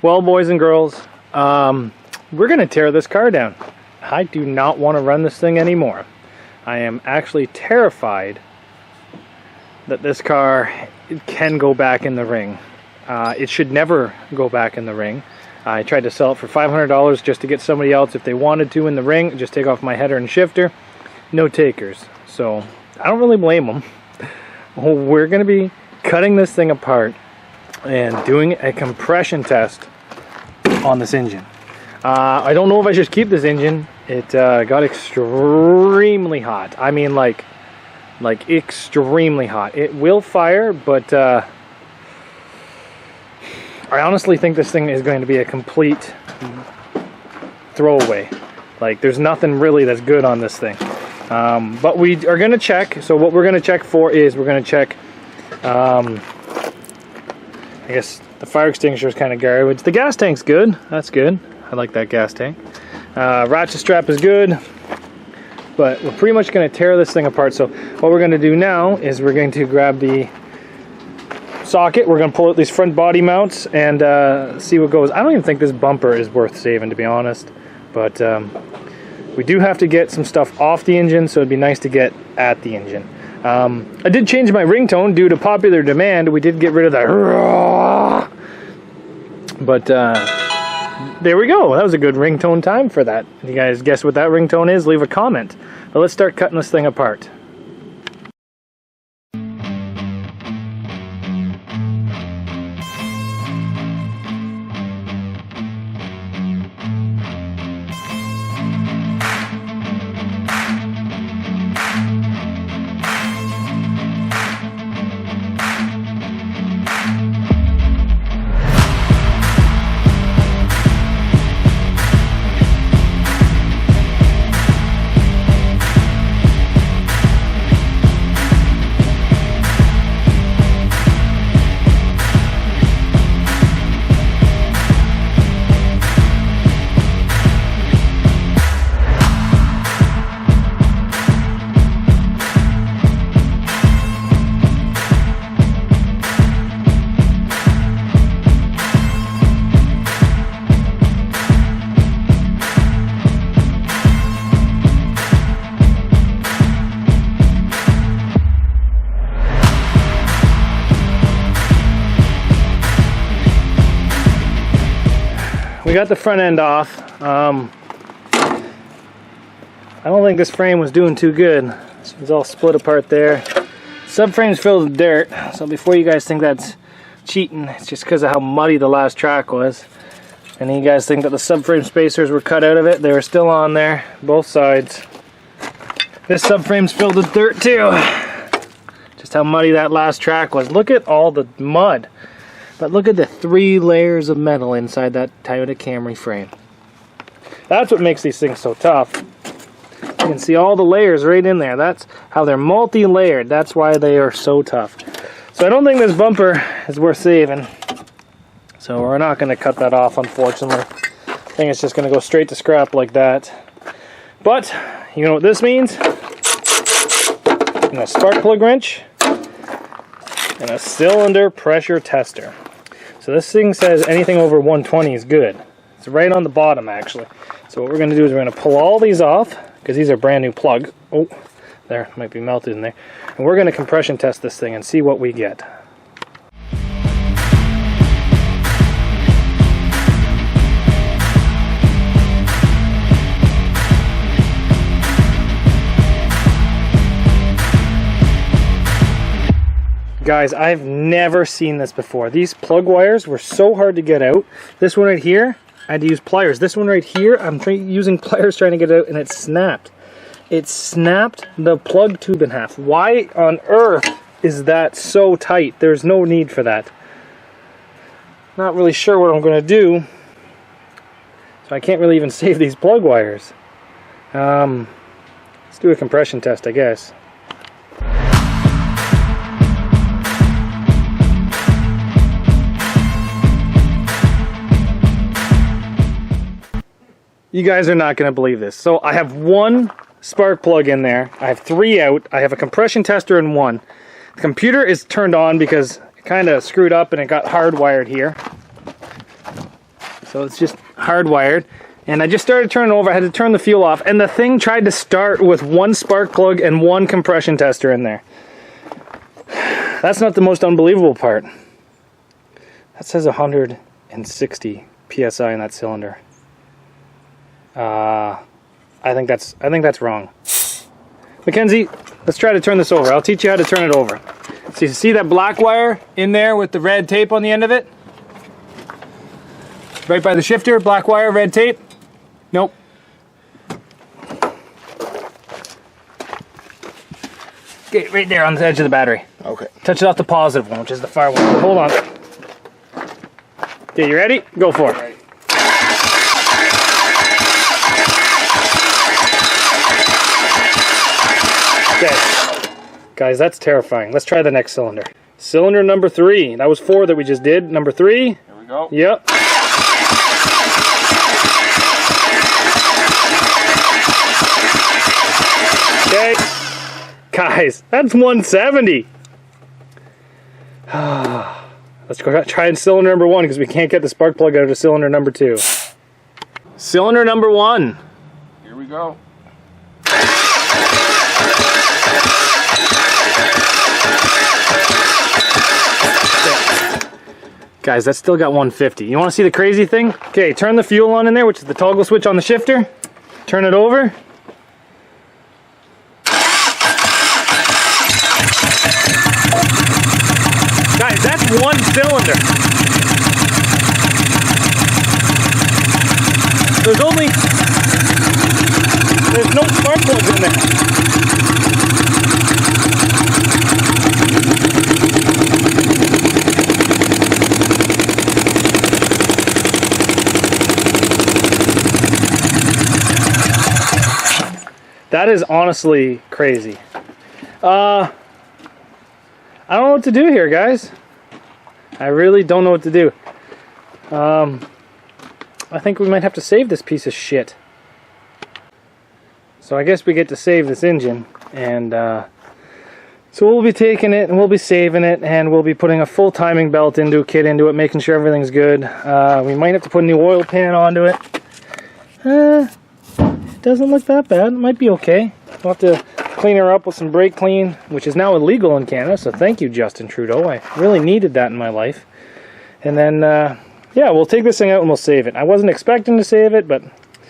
Well, boys and girls, we're going to tear this car down. I do not want to run this thing anymore. I am actually terrified that this car can go back in the ring. It should never go back in the ring. I tried to sell it for $500 just to get somebody else, if they wanted to, in the ring, just take off my header and shifter. No takers. So I don't really blame them. We're going to be cutting this thing apart and doing a compression test on this engine. I don't know if I should keep this engine. It got extremely hot. I mean, like extremely hot. It will fire, but I honestly think this thing is going to be a complete throwaway. Like, there's nothing really that's good on this thing. But we are going to check. So what we're going to check for is we're going to check, I guess the fire extinguisher is kind of garbage. The gas tank's good. That's good. I like that gas tank. Ratchet strap is good. But we're pretty much going to tear this thing apart. So what we're going to do now is we're going to grab the socket. We're going to pull out these front body mounts and see what goes. I don't even think this bumper is worth saving, to be honest. But we do have to get some stuff off the engine, so it'd be nice to get at the engine. I did change my ringtone due to popular demand. We did get rid of that. But there we go. That was a good ringtone time for that. If you guys guess what that ringtone is, leave a comment. But let's start cutting this thing apart. We got the front end off. I don't think this frame was doing too good. It's all split apart there. Subframe's filled with dirt, so before you guys think that's cheating, it's just because of how muddy the last track was. And you guys think that the subframe spacers were cut out of it. They were still on there, both sides. This subframe's filled with dirt too. Just how muddy that last track was. Look at all the mud. But look at the 3 layers of metal inside that Toyota Camry frame. That's what makes these things so tough. You can see all the layers right in there. That's how they're multi-layered. That's why they are so tough. So I don't think this bumper is worth saving. So we're not going to cut that off, unfortunately. I think it's just going to go straight to scrap like that. But, you know what this means? And a spark plug wrench and a cylinder pressure tester. So this thing says anything over 120 is good. It's right on the bottom, actually. So what we're going to do is we're going to pull all these off, because these are brand new plugs. Oh, there, might be melted in there. And we're going to compression test this thing and see what we get. Guys, I've never seen this before. These plug wires were so hard to get out. This one right here, I had to use pliers. This one right here, I'm using pliers trying to get it out, and it snapped. It snapped the plug tube in half. Why on earth is that so tight? There's no need for that. Not really sure what I'm going to do. So I can't really even save these plug wires. Let's do a compression test, I guess. You guys are not going to believe this. So I have 1 spark plug in there. I have 3 out. I have a compression tester in 1. The computer is turned on because it kind of screwed up and it got hardwired here. So it's just hardwired. And I just started turning over. I had to turn the fuel off. And the thing tried to start with one spark plug and one compression tester in there. That's not the most unbelievable part. That says 160 PSI in that cylinder. I think that's wrong. Mackenzie, let's try to turn this over. I'll teach you how to turn it over. So you see that black wire in there with the red tape on the end of it? Right by the shifter, black wire, red tape? Nope. Okay, right there on the edge of the battery. Okay. Touch it off the positive one, which is the fire one. Hold on. Okay, you ready? Go for it. Okay. Guys, that's terrifying. Let's try the next cylinder. Cylinder number 3. That was 4 that we just did. Number 3. Here we go. Yep. Okay. Guys, that's 170. Let's go try cylinder number 1 because we can't get the spark plug out of cylinder number 2. Cylinder number 1. Here we go. Guys, that's still got 150. You want to see the crazy thing? Okay, turn the fuel on in there, which is the toggle switch on the shifter. Turn it over. Guys, that's 1 cylinder. There's no spark plugs in there. That is honestly crazy. I don't know what to do here, guys. I really don't know what to do. I think we might have to save this piece of shit. So I guess we get to save this engine, and so we'll be taking it and we'll be saving it, and we'll be putting a full timing belt into it, kit into it, making sure everything's good. We might have to put a new oil pan onto it. It doesn't look that bad. It might be okay. We'll have to clean her up with some brake clean, which is now illegal in Canada, so thank you, Justin Trudeau. I really needed that in my life. And then, yeah, we'll take this thing out and we'll save it. I wasn't expecting to save it, but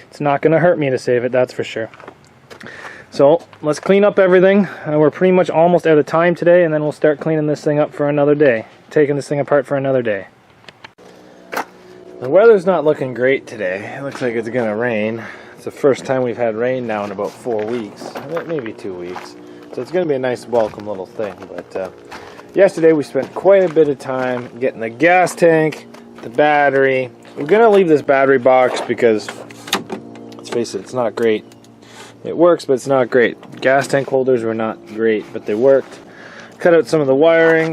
it's not going to hurt me to save it, that's for sure. So, let's clean up everything. We're pretty much almost out of time today, and then we'll start cleaning this thing up for another day. Taking this thing apart for another day. The weather's not looking great today. It looks like it's going to rain. It's the first time we've had rain now in about 4 weeks, maybe 2 weeks. So it's going to be a nice welcome little thing. But yesterday we spent quite a bit of time getting the gas tank, the battery. We're going to leave this battery box because, let's face it, it's not great. It works, but it's not great. Gas tank holders were not great, but they worked. Cut out some of the wiring.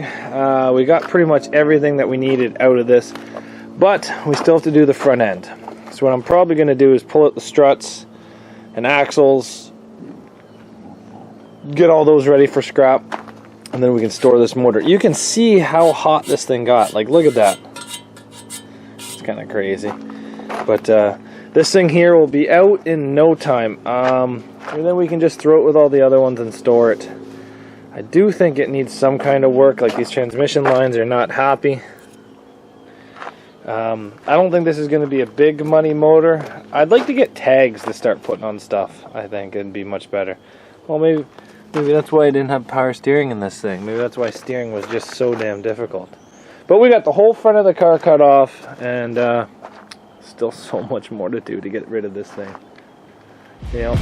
We got pretty much everything that we needed out of this, but we still have to do the front end. So what I'm probably going to do is pull out the struts and axles, get all those ready for scrap, and then we can store this motor. You can see how hot this thing got. Like, look at that. It's kind of crazy. But this thing here will be out in no time. And then we can just throw it with all the other ones and store it. I do think it needs some kind of work. Like, these transmission lines are not happy. I don't think this is going to be a big money motor. I'd like to get tags to start putting on stuff. I think it'd be much better. Well, maybe that's why I didn't have power steering in this thing. Maybe that's why steering was just so damn difficult. But we got the whole front of the car cut off, and still so much more to do to get rid of this thing. You know?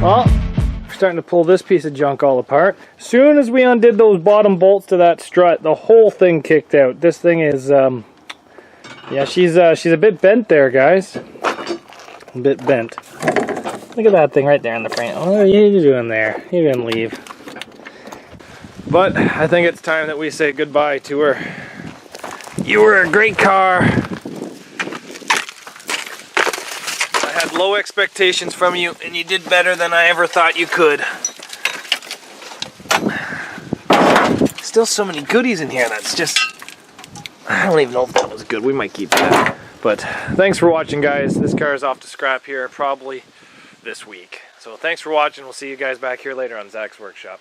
Well, we're starting to pull this piece of junk all apart. As soon as we undid those bottom bolts to that strut, the whole thing kicked out. This thing is, yeah, she's a bit bent there, guys. A bit bent. Look at that thing right there in the front. What are you doing there? You didn't leave. But I think it's time that we say goodbye to her. You were a great car. I had low expectations from you, and you did better than I ever thought you could. Still so many goodies in here that's just... I don't even know if that was good. We might keep that. But thanks for watching, guys. This car is off to scrap here probably this week. So thanks for watching. We'll see you guys back here later on Zach's Workshop.